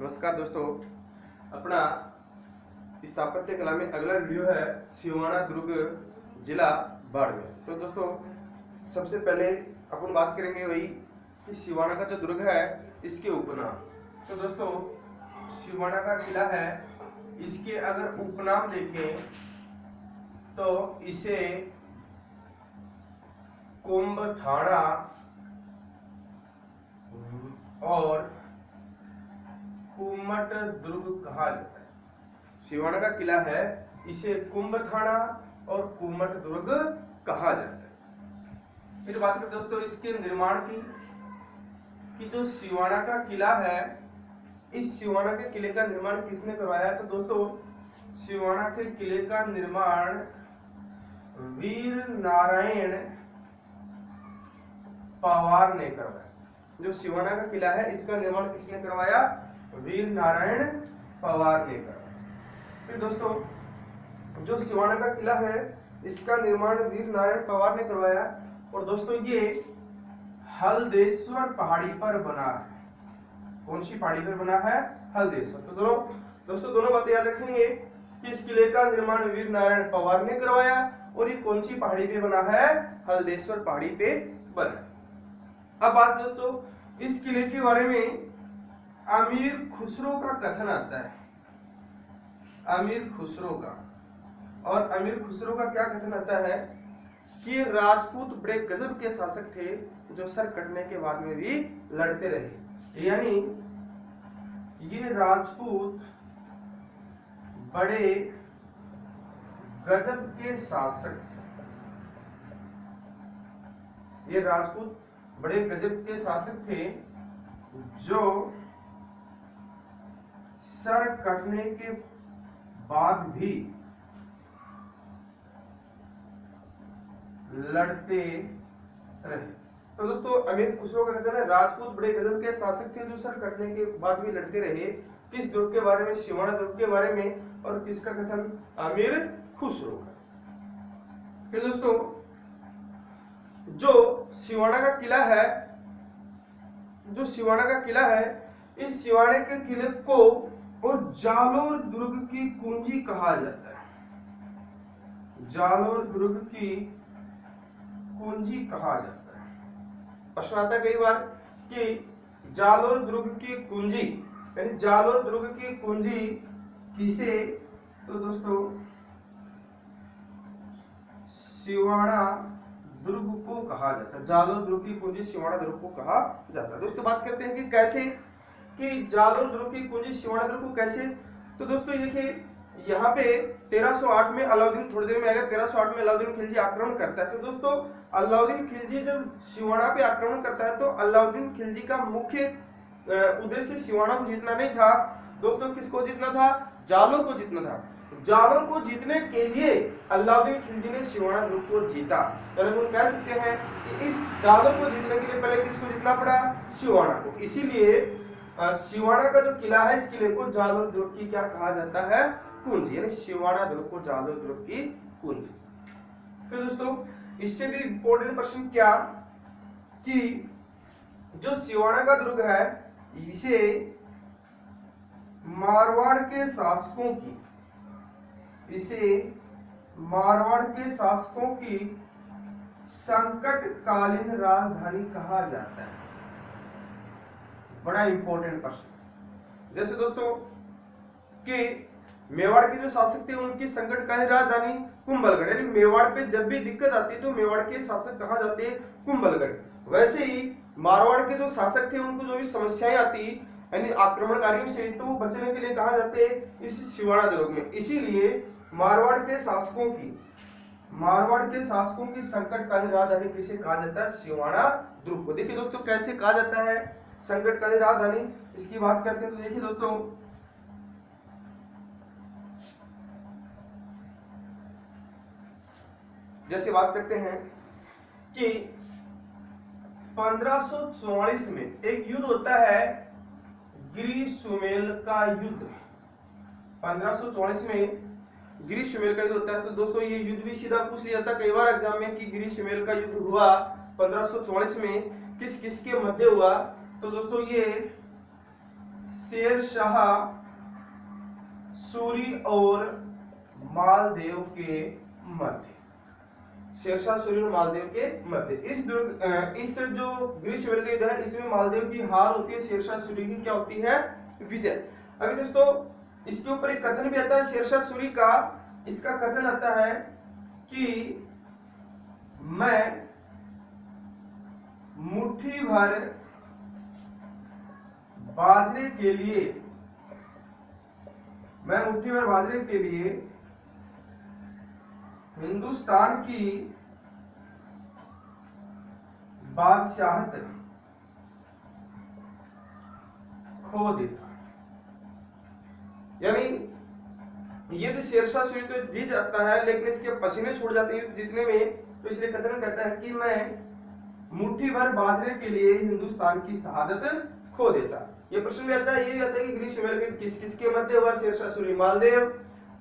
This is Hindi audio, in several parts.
नमस्कार दोस्तों, अपना स्थापत्य कला में अगला वीडियो है सिवाना दुर्ग जिला बाड़मेर। तो दोस्तों सबसे पहले अपन बात करेंगे वही कि सिवाना का जो दुर्ग है इसके उपनाम। तो दोस्तों सिवाना का किला है, इसके अगर उपनाम देखें तो इसे कुंभ थाना और कुमट दुर्ग कहा जाता है। सिवाना का किला है, इसे कुंभ थाना और कुमट दुर्ग कहा जाता है। फिर बात करें दोस्तों इसके निर्माण की, कि जो सिवाना का किला है, इस सिवाना के किले का निर्माण किसने करवाया है? तो दोस्तों सिवाना के किले का निर्माण वीर नारायण पवार ने करवाया। जो सिवाना का किला है इसका निर्माण किसने करवाया? वीर नारायण पवार ने करवाया। फिर दोस्तों जो सिवाना का किला है इसका निर्माण वीर नारायण पवार ने करवाया। और दोस्तों ये हल्देश्वर पहाड़ी पर बना है। कौन सी पहाड़ी पर बना है? हल्देश्वर। तो दोस्तों दोनों बातें याद रखेंगे कि इस किले का निर्माण वीर नारायण पवार ने करवाया और ये कौन सी पहाड़ी पे बना है? हल्देश्वर पहाड़ी पे बना। अब बात दोस्तों इस किले के बारे में अमीर खुसरो का कथन आता है। अमीर खुसरो का, और अमीर खुसरो का क्या कथन आता है कि राजपूत बड़े गजब के शासक थे जो सर कटने के बाद में भी लड़ते रहे। यानी ये राजपूत बड़े गजब के शासक थे। ये राजपूत बड़े गजब के शासक थे जो सर कटने के बाद भी लड़ते रहे। तो दोस्तों अमीर खुसरो का कहना है राजपूत बड़े गजब के शासक थे जो सर कटने के बाद भी लड़ते रहे। किस दुर्ग के बारे में? सिवाना दुर्ग के बारे में। और किसका कथन? अमीर खुसरो का। फिर दोस्तों जो सिवाना का किला है, जो सिवाना का किला है, इस सिवाने के किले को और जालोर दुर्ग की कुंजी कहा जाता है। जालोर दुर्ग की कुंजी कहा जाता है। प्रश्न आता है कई बार कि जालोर दुर्ग की कुंजी, यानी जालोर दुर्ग की कुंजी किसे? तो दोस्तों सिवाना दुर्ग को कहा जाता है। जालोर दुर्ग की कुंजी सिवाना दुर्ग को कहा जाता है। दोस्तों बात करते हैं कि कैसे, कि जालोर दुर्ग की कुंजी सिवाना दुर्ग को कैसे। तो दोस्तों देखिए यहाँ पे 1308 में अलाउद्दीन, थोड़ी देर में आएगा, 1308 में अलाउद्दीन खिलजी आक्रमण करता है। तो दोस्तों अलाउद्दीन खिलजी जब सिवाना पे आक्रमण करता है तो अलाउद्दीन खिलजी का मुख्य उद्देश्य सिवाना को जीतना नहीं था दोस्तों। किसको जीतना था? जालोर को जीतना था। जालोर को जीतने के लिए अलाउद्दीन खिलजी ने सिवाना दुर्ग को जीता। तो हम कह सकते हैं कि इस जालोर को जीतने के लिए पहले किसको जीतना पड़ा? सिवाना को। इसीलिए सिवाना का जो किला है इस किले को जालोर दुर्ग की क्या कहा जाता है? कुंजी। यानी सिवाना दुर्ग को जालोर दुर्ग की कुंजी। फिर दोस्तों इससे भी इंपॉर्टेंट प्रश्न क्या, कि जो सिवाना का दुर्ग है इसे मारवाड़ के शासकों की, इसे मारवाड़ के शासकों की संकटकालीन राजधानी कहा जाता है। बड़ा इंपॉर्टेंट प्रश्न। जैसे दोस्तों कि मेवाड़ के जो शासक थे उनकी संकटकालीन राजधानी कुंभलगढ़, यानी मेवाड़ पे जब भी दिक्कत आती है तो मेवाड़ के शासक कहाँ जाते हैं? कुंभलगढ़। वैसे ही मारवाड़ के जो शासक थे उनको जो भी समस्याएं आती यानी आक्रमणकारियों से, तो वो बचने के लिए कहाँ जाते हैं? इस सिवाना दुर्ग में। इसीलिए मारवाड़ के शासकों की संकटकालीन राजधानी किसे कहा जाता है? सिवाना दुर्ग को। देखिए दोस्तों कैसे कहा जाता है संकटकालीन राजधानी, इसकी बात करते हैं। तो देखिए दोस्तों जैसे बात करते हैं कि 1544 में एक युद्ध होता है, गिरी सुमेल का युद्ध। 1544 में गिरी सुमेल का युद्ध होता है। तो दोस्तों ये युद्ध भी सीधा पूछ लिया था कई बार एग्जाम में कि गिरी सुमेल का युद्ध हुआ 1544 में किस किस के मध्य हुआ। तो दोस्तों ये शेरशाह सूरी और मालदेव के मध्य, शेरशाह सूरी और मालदेव के मध्य। इस जो ग्रीष्मवेल का युद्ध है इसमें मालदेव की हार होती है, शेरशाह सूरी की क्या होती है, विजय। अभी दोस्तों इसके ऊपर एक कथन भी आता है शेरशाह सूरी का। इसका कथन आता है कि मैं मुट्ठी भर बाजरे के लिए, मैं मुट्ठी भर बाजरे के लिए हिंदुस्तान की बादशाहत खो देता। यानी युद्ध शेरशाह सूरी तो जीत जाता है लेकिन इसके पसीने छूट जाते हैं युद्ध जीतने में, तो इसलिए कथन कहता है कि मैं मुट्ठी भर बाजरे के लिए हिंदुस्तान की शहादत खो देता। ये प्रश्न भी आता है, ये भी आता है कि ग्रीष्मवेल के किस किसके मध्य हुआ, शेरशाह सूरी मालदेव,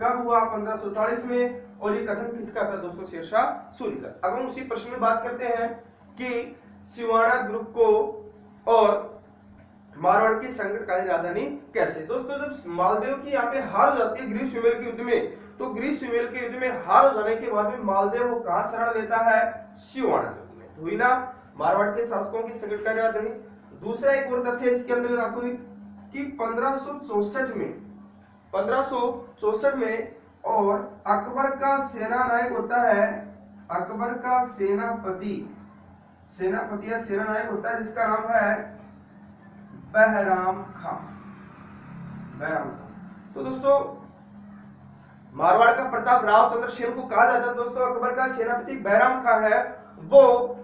कब हुआ, 1540 में, और ये कथन किसका था दोस्तों, शेरशाह सूरी का। अब हम उसी प्रश्न में बात करते हैं कि सिवाड़ा दुर्ग को और मारवाड़ की संकटकालीन राजधानी कैसे। दोस्तों जब मालदेव की यहाँ पे हार हो जाती है ग्रीष्मवेल के युद्ध में, तो ग्रीष्मवेल के युद्ध में हार हो जाने के बाद में मालदेव वो कहां शरण लेता है, सिवाड़ा दुर्ग में। हुई ना मारवाड़ के शासकों की संकटकालीन राजधानी। दूसरा एक और तथ्य इसके अंदर आपको कि 1564 में और अकबर का सेना नायक होता है, अकबर का सेनापति या सेना नायक होता है जिसका नाम है बहराम खां। तो दोस्तों मारवाड़ का प्रताप राव चंद्रसेन को कहा जाता है। दोस्तों अकबर का सेनापति बहराम खां है, वो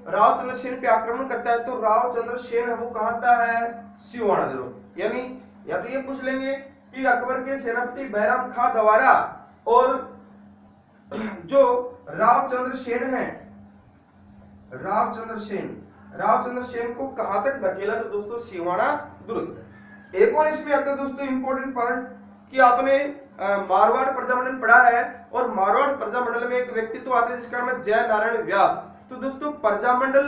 राव चंद्रसेन पे आक्रमण करता है, तो राव चंद्रसेन वो कहां आता है, सिवाड़ा दुर्ग। यानी या तो ये पूछ लेंगे कि अकबर के सेनापति बहराम खां द्वारा और जो राव चंद्रसेन है, राव चंद्रसेन को कहां तक धकेला, तो दोस्तों सिवाड़ा दुर्ग। एक और इसमें आता है दोस्तों इंपॉर्टेंट पॉइंट कि आपने मारवाड़ प्रजामंडल पढ़ा है, और मारवाड़ प्रजामंडल में एक व्यक्तित्व आते हैं जिसका नाम है जय नारायण व्यास। तो दोस्तों प्रजामंडल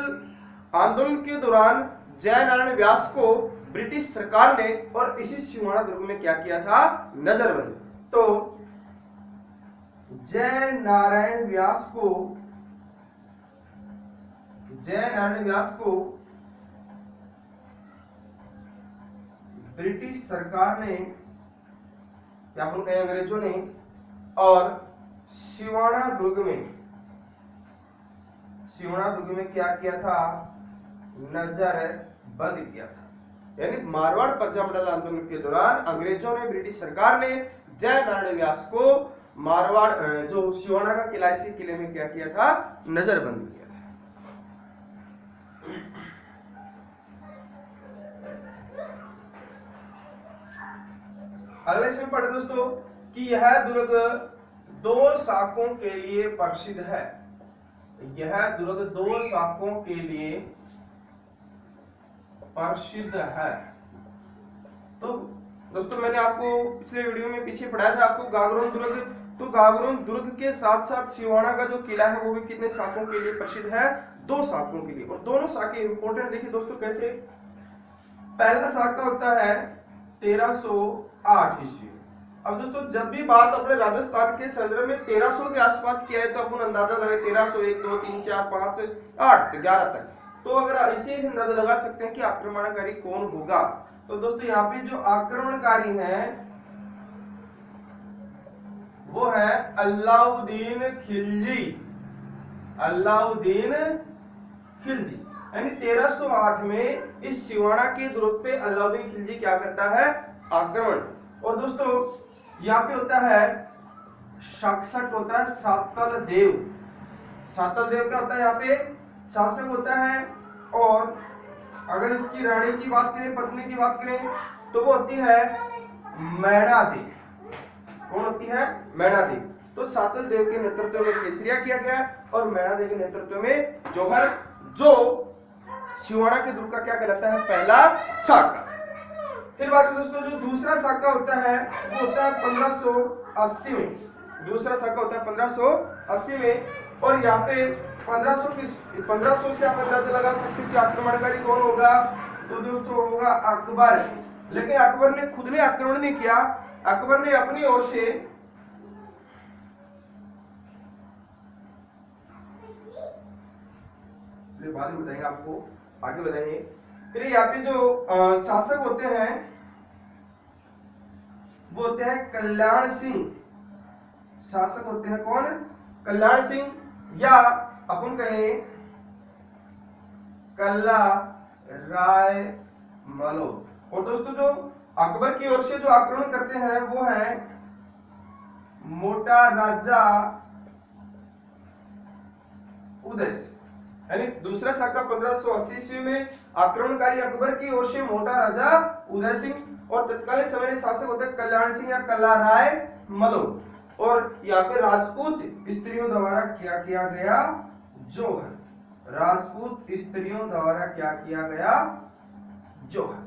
आंदोलन के दौरान जय नारायण व्यास को ब्रिटिश सरकार ने और इसी सिवाड़ा दुर्ग में क्या किया था, नजरबंद। तो जय नारायण व्यास को ब्रिटिश सरकार ने या अंग्रेजों ने और सिवाड़ा दुर्ग में क्या किया था, नजरबंद किया था। यानी मारवाड़ प्रजामंडल आंदोलन के दौरान अंग्रेजों ने, ब्रिटिश सरकार ने जय नारायण व्यास को मारवाड़ जो सिवाड़ा का किला, इसी किले में क्या किया था, नजरबंद किया था। अगले इसमें पढ़े दोस्तों कि यह दुर्ग 2 शाकों के लिए प्रसिद्ध है। यह दुर्ग 2 शाकों के लिए प्रसिद्ध है। तो दोस्तों मैंने आपको पिछले वीडियो में पीछे पढ़ाया था आपको गागरोन दुर्ग, तो गागरोन दुर्ग के साथ साथ सिवाड़ा का जो किला है वो भी कितने शाकों के लिए प्रसिद्ध है, 2 शाकों के लिए। और दोनों शाखें इंपोर्टेंट देखिए दोस्तों कैसे। पहला शाखा होता है 1308 ईस्वी। अब दोस्तों जब भी बात अपने राजस्थान के संदर्भ में 1300 के आसपास किया है तो अपन अंदाजा लगाए 1301, 2, 3, 4, 5, 8, 11 तक। तो अगर इसे अंदाजा लगा सकते हैं कि आक्रमणकारी कौन होगा। तो दोस्तों यहाँ पे जो आक्रमणकारी हैं वो है अलाउद्दीन खिलजी। यानी 1308 में इस सिवाड़ा के दुर्ग पे अलाउद्दीन खिलजी क्या करता है, आक्रमण। और दोस्तों यहाँ पे होता है शासक होता है सातल देव क्या होता है यहाँ पे, शासक होता है। और अगर इसकी रानी की बात करें, पत्नी की बात करें, तो वो होती है मैना देवी। कौन होती है, मैना देवी। तो सातल देव के नेतृत्व में केसरिया किया गया और मैना देवी के नेतृत्व में जौहर, जो सिवाड़ा के दुर्ग का क्या कहलाता है, पहला शाखा। फिर बात है दोस्तों जो दूसरा शाखा होता है वो होता है 1580 में। दूसरा शाखा होता है 1580 में। और यहाँ पे 1500 से आप अंदाजा लगा सकते हैं कि आक्रमणकारी कौन होगा। तो दोस्तों होगा लेकिन अकबर ने खुद ने आक्रमण नहीं किया, अकबर ने अपनी ओर से बाद में बताएंगे आपको, आगे बताएंगे। फिर यहाँ पे जो शासक होते हैं वो होते हैं कल्याण सिंह। शासक होते हैं कौन? कल्याण सिंह, या अपन कहें कल्ला राय मलोद। और दोस्तों जो अकबर की ओर से जो आक्रमण करते हैं वो है मोटा राजा उदय सिंह। यानी दूसरा शाखा 1580 ईस्वी में आक्रमणकारी अकबर की ओर से मोटा राजा उदय सिंह, और तत्कालीन समय में शासक होते कल्याण सिंह या कल्ला राय मलोद। और यहाँ पे राजपूत स्त्रियों द्वारा क्या किया गया जो है, राजपूत स्त्रियों द्वारा क्या किया गया जो है।